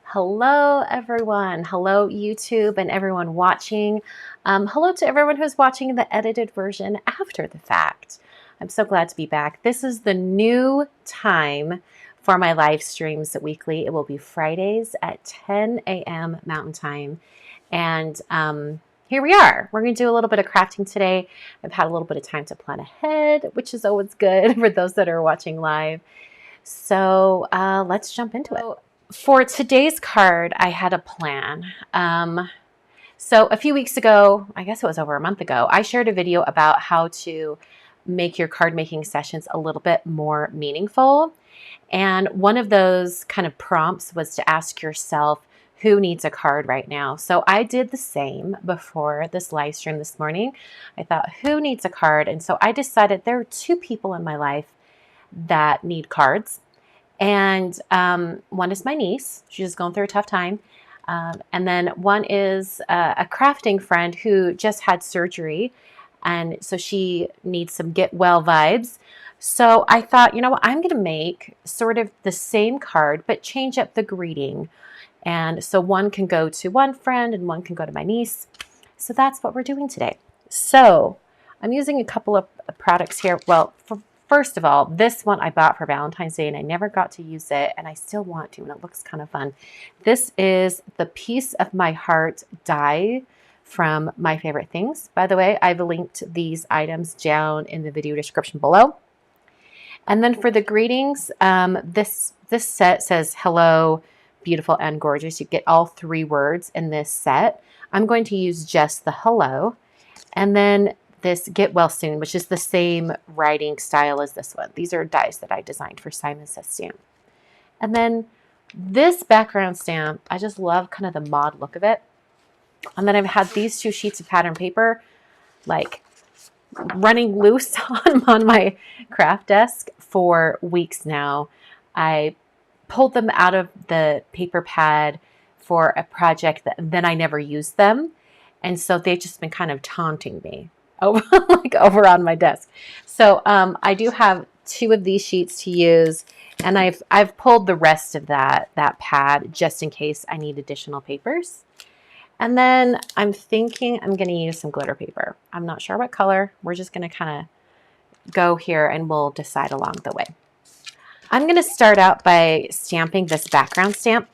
Hello, everyone. Hello, YouTube, and everyone watching. Hello to everyone who's watching the edited version after the fact. I'm so glad to be back. This is the new time for my live streams weekly. It will be Fridays at 10 a.m. Mountain Time. And here we are. We're going to do a little bit of crafting today. I've had a little bit of time to plan ahead, which is always good for those that are watching live. So let's jump into it. For today's card, I had a plan. So a few weeks ago, I guess it was over a month ago, I shared a video about how to make your card making sessions a little bit more meaningful. And one of those kind of prompts was to ask yourself, who needs a card right now? So I did the same before this live stream this morning. I thought, who needs a card? And so I decided there are two people in my life that need cards. And one is my niece. She's just going through a tough time. And then one is a crafting friend who just had surgery. And so she needs some get well vibes. So I thought, you know what, I'm going to make sort of the same card, but change up the greeting. And so one can go to one friend and one can go to my niece. So that's what we're doing today. So I'm using a couple of products here. Well, first of all, this one I bought for Valentine's Day and I never got to use it and I still want to and it looks kind of fun. This is the Piece of My Heart die from My Favorite Things. By the way, I've linked these items down in the video description below. And then for the greetings, this set says hello, beautiful and gorgeous. You get all three words in this set. I'm going to use just the hello. And then this Get Well Soon, which is the same writing style as this one. These are dies that I designed for Simon Says Stamp. And then this background stamp, I just love kind of the mod look of it. And then I've had these two sheets of pattern paper like running loose on my craft desk for weeks now. I pulled them out of the paper pad for a project that then I never used them. And so they've just been kind of taunting me over on my desk. So I do have two of these sheets to use, and I've pulled the rest of that pad just in case I need additional papers. And then I'm thinking I'm going to use some glitter paper. I'm not sure what color. We're just going to kind of go here and we'll decide along the way. I'm going to start out by stamping this background stamp,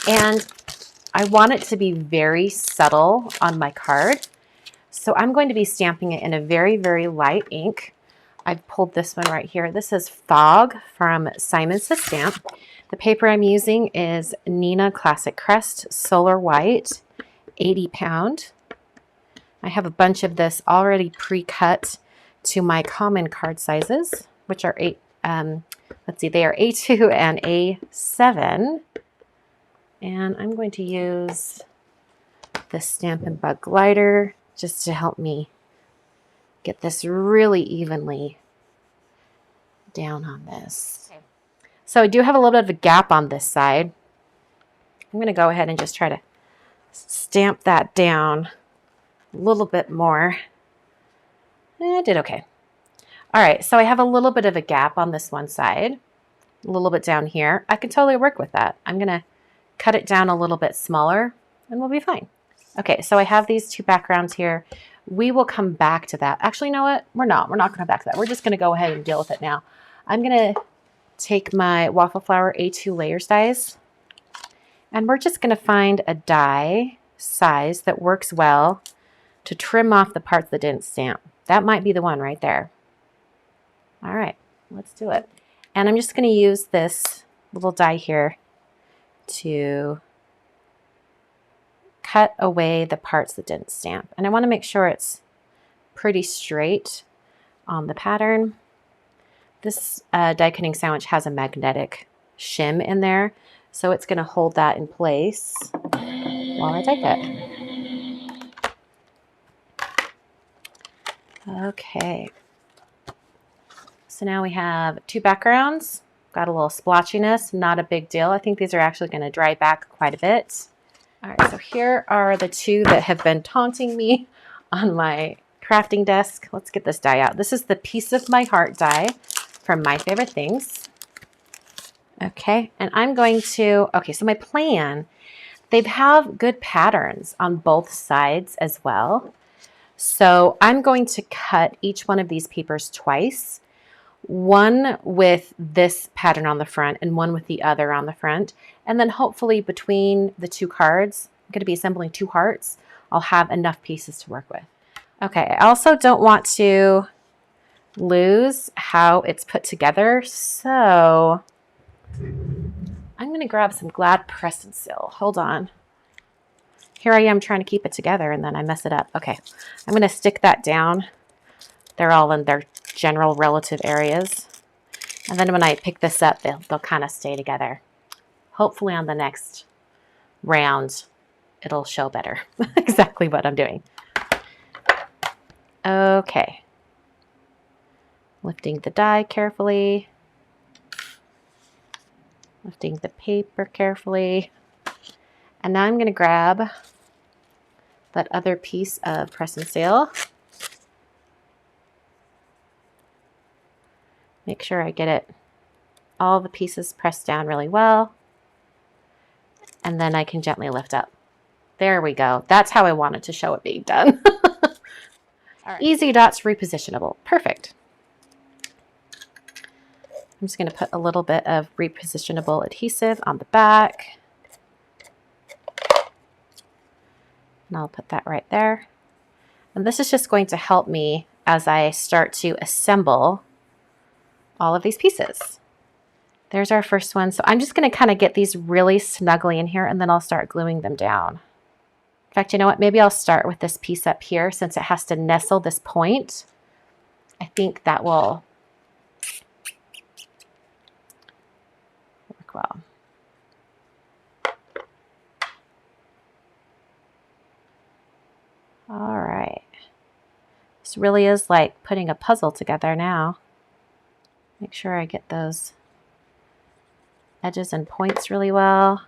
and I want it to be very subtle on my card. So I'm going to be stamping it in a very, very light ink. I've pulled this one right here. This is Fog from Simon Says Stamp. The paper I'm using is Neenah Classic Crest Solar White, 80 pound. I have a bunch of this already pre-cut to my common card sizes, which are they are A2 and A7. And I'm going to use the Stampin' Bug glider just to help me get this really evenly down on this. Okay. So I do have a little bit of a gap on this side. I'm going to go ahead and just try to stamp that down a little bit more. I did okay. All right, so I have a little bit of a gap on this one side, a little bit down here. I can totally work with that. I'm going to cut it down a little bit smaller and we'll be fine. Okay, so I have these two backgrounds here. We will come back to that. Actually, you know what? We're not going to come back to that. We're just going to go ahead and deal with it now. I'm going to take my Waffle Flower A2 Layers dies, and we're just going to find a die size that works well to trim off the parts that didn't stamp. That might be the one right there. All right, let's do it. And I'm just going to use this little die here to cut away the parts that didn't stamp. And I want to make sure it's pretty straight on the pattern. This die cutting sandwich has a magnetic shim in there, so it's going to hold that in place while I die cut. Okay. So now we have two backgrounds. Got a little splotchiness, not a big deal. I think these are actually going to dry back quite a bit. All right, so here are the two that have been taunting me on my crafting desk. Let's get this die out. This is the Piece of My Heart die from My Favorite Things. Okay, and I'm going to, okay, so my plan, they have good patterns on both sides as well. So I'm going to cut each one of these papers twice, one with this pattern on the front and one with the other on the front. And then hopefully between the two cards, I'm going to be assembling 2 hearts, I'll have enough pieces to work with. Okay, I also don't want to lose how it's put together, so I'm going to grab some Glad Press and Seal. Hold on. Here I am trying to keep it together and then I mess it up. Okay, I'm going to stick that down. They're all in their general relative areas. And then when I pick this up, they'll kind of stay together. Hopefully on the next round, it'll show better exactly what I'm doing. Okay. Lifting the die carefully. Lifting the paper carefully. And now I'm going to grab that other piece of press and seal. Make sure I get it, all the pieces pressed down really well. And then I can gently lift up. There we go. That's how I wanted to show it being done. All right. Easy dots repositionable. Perfect. I'm just going to put a little bit of repositionable adhesive on the back. And I'll put that right there. And this is just going to help me as I start to assemble all of these pieces. There's our first one. So I'm just going to kind of get these really snugly in here and then I'll start gluing them down. In fact, you know what? Maybe I'll start with this piece up here since it has to nestle this point. I think that will work well. All right. This really is like putting a puzzle together now. Make sure I get those edges and points really well.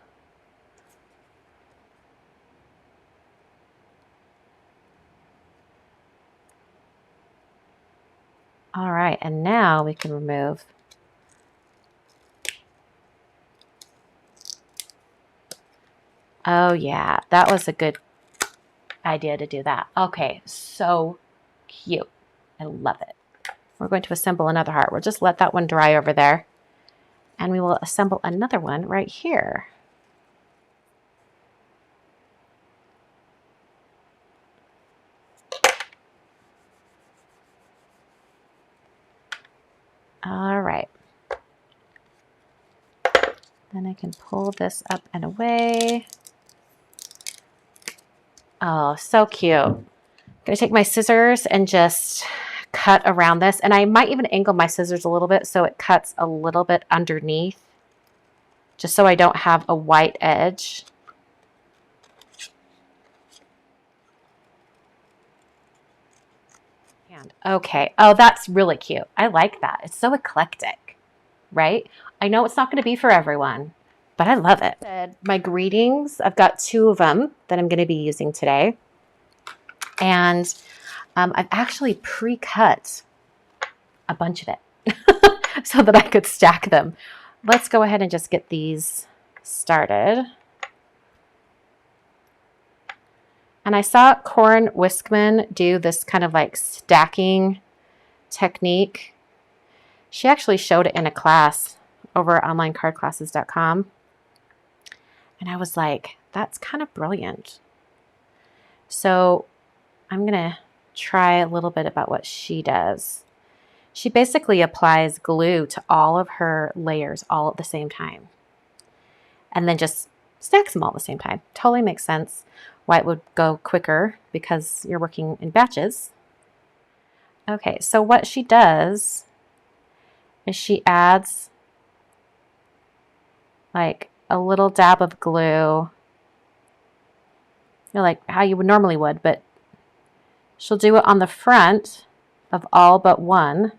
All right, and now we can remove oh yeah, that was a good idea to do that. Okay, so cute. I love it. We're going to assemble another heart. We'll just let that one dry over there. And we will assemble another one right here. All right. Then I can pull this up and away. Oh, so cute. I'm going to take my scissors and just cut around this. And I might even angle my scissors a little bit so it cuts a little bit underneath, just so I don't have a white edge. And okay. Oh, that's really cute. I like that. It's so eclectic, right? I know it's not going to be for everyone, but I love it. My greetings, I've got 2 of them that I'm going to be using today. And I've actually pre-cut a bunch of it so that I could stack them. Let's go ahead and just get these started. And I saw Corin Wiskman do this kind of like stacking technique. She actually showed it in a class over at onlinecardclasses.com. And I was like, that's kind of brilliant. So I'm going to try a little bit about what she does. She basically applies glue to all of her layers all at the same time. And then just stacks them all at the same time. Totally makes sense why it would go quicker because you're working in batches. Okay, so what she does is she adds like a little dab of glue, like how you would normally would, but she'll do it on the front of all but one.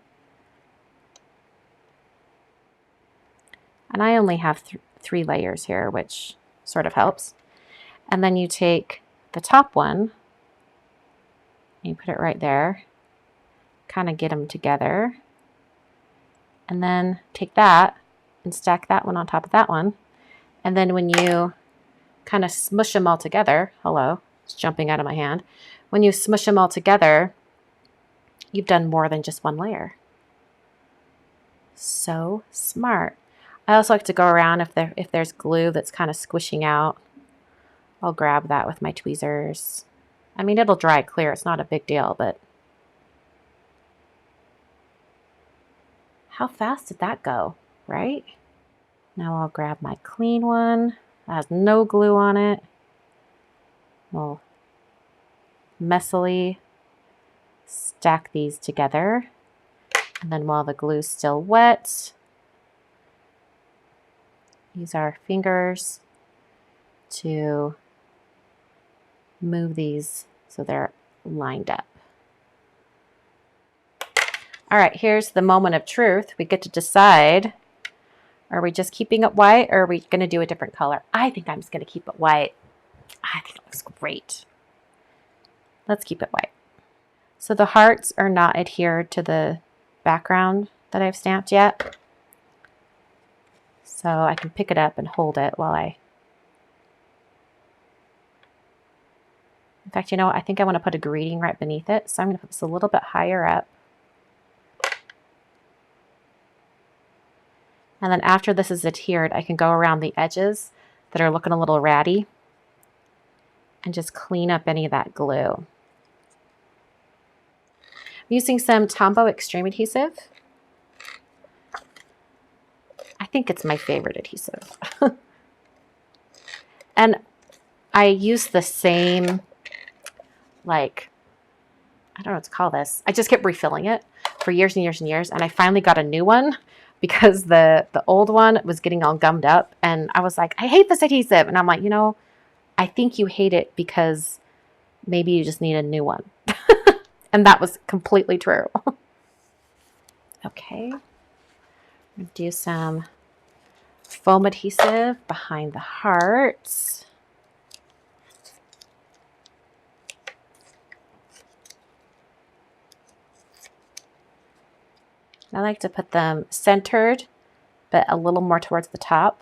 And I only have 3 layers here, which sort of helps. And then you take the top one, and you put it right there, kind of get them together. And then take that and stack that one on top of that one. And then when you kind of smush them all together, hello, it's jumping out of my hand. When you smush them all together, you've done more than just one layer. So smart. I also like to go around if there's glue that's kind of squishing out. I'll grab that with my tweezers. I mean, it'll dry clear. It's not a big deal, but how fast did that go, right? Now I'll grab my clean one that has no glue on it. We'll messily stack these together. And then while the glue's still wet, use our fingers to move these so they're lined up. All right, here's the moment of truth. We get to decide, are we just keeping it white or are we going to do a different color? I think I'm just going to keep it white. I think it looks great. Let's keep it white. So the hearts are not adhered to the background that I've stamped yet. So I can pick it up and hold it while I... In fact, you know what? I think I want to put a greeting right beneath it. So I'm going to put this a little bit higher up. And then after this is adhered, I can go around the edges that are looking a little ratty and just clean up any of that glue. I'm using some Tombow Extreme adhesive. I think it's my favorite adhesive. And I use the same, like, I don't know what to call this. I just kept refilling it for years and years and years. And I finally got a new one because the old one was getting all gummed up. And I was like, I hate this adhesive. And I'm like, you know, I think you hate it because maybe you just need a new one. And that was completely true. Okay. I'm going to do some foam adhesive behind the hearts. I like to put them centered, but a little more towards the top.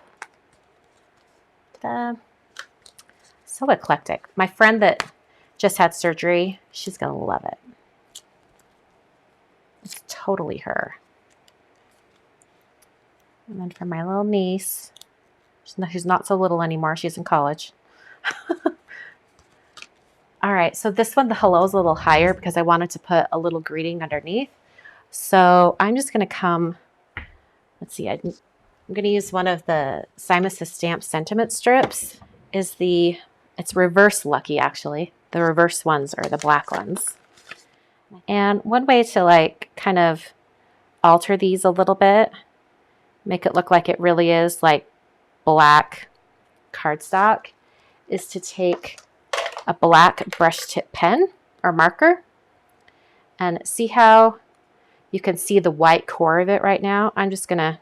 So eclectic. My friend that just had surgery, she's going to love it. It's totally her. And then for my little niece, she's not so little anymore. She's in college. All right, so this one, the hello, is a little higher because I wanted to put a little greeting underneath. So I'm just going to come, let's see, I'm going to use one of the Simon Says Stamp sentiment strips. It's reverse lucky, actually. The reverse ones are the black ones. And one way to like kind of alter these a little bit, make it look like it really is like black cardstock, is to take a black brush tip pen or marker and see how you can see the white core of it right now. I'm just going to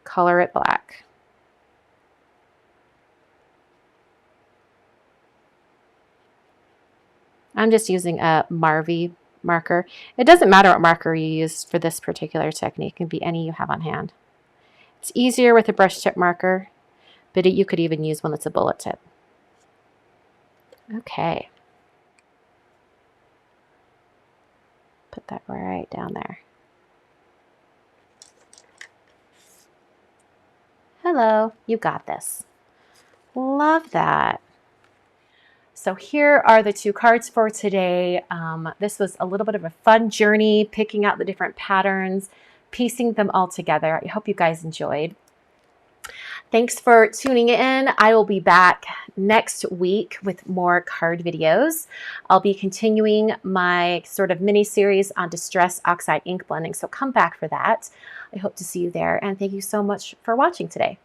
color it black. I'm just using a Marvy marker. It doesn't matter what marker you use for this particular technique. It can be any you have on hand. It's easier with a brush tip marker, but you could even use one that's a bullet tip. Okay. Put that right down there. Hello, you got this. Love that. So here are the two cards for today. This was a little bit of a fun journey, picking out the different patterns, piecing them all together. I hope you guys enjoyed. Thanks for tuning in. I will be back next week with more card videos. I'll be continuing my sort of mini series on Distress Oxide ink blending, so come back for that. I hope to see you there, and thank you so much for watching today.